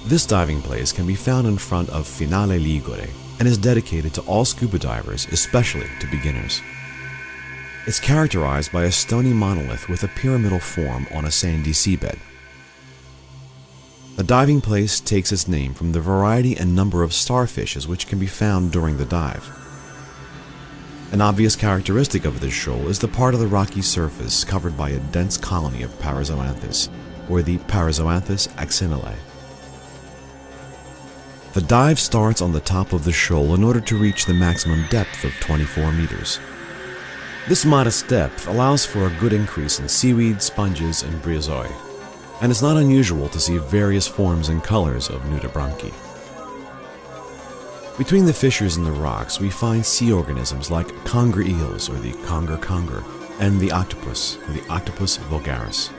This diving place can be found in front of Finale Ligure and is dedicated to all scuba divers, especially to beginners. It's characterized by a stony monolith with a pyramidal form on a sandy seabed. The diving place takes its name from the variety and number of starfishes which can be found during the dive. An obvious characteristic of this shoal is the part of the rocky surface covered by a dense colony of Parazoanthus, or the Parazoanthus accinale. The dive starts on the top of the shoal in order to reach the maximum depth of 24 meters. This modest depth allows for a good increase in seaweed, sponges, and bryozoa, and it's not unusual to see various forms and colors of nudibranchi. Between the fissures in the rocks, we find sea organisms like conger eels, or the conger, and the octopus, or the Octopus vulgaris.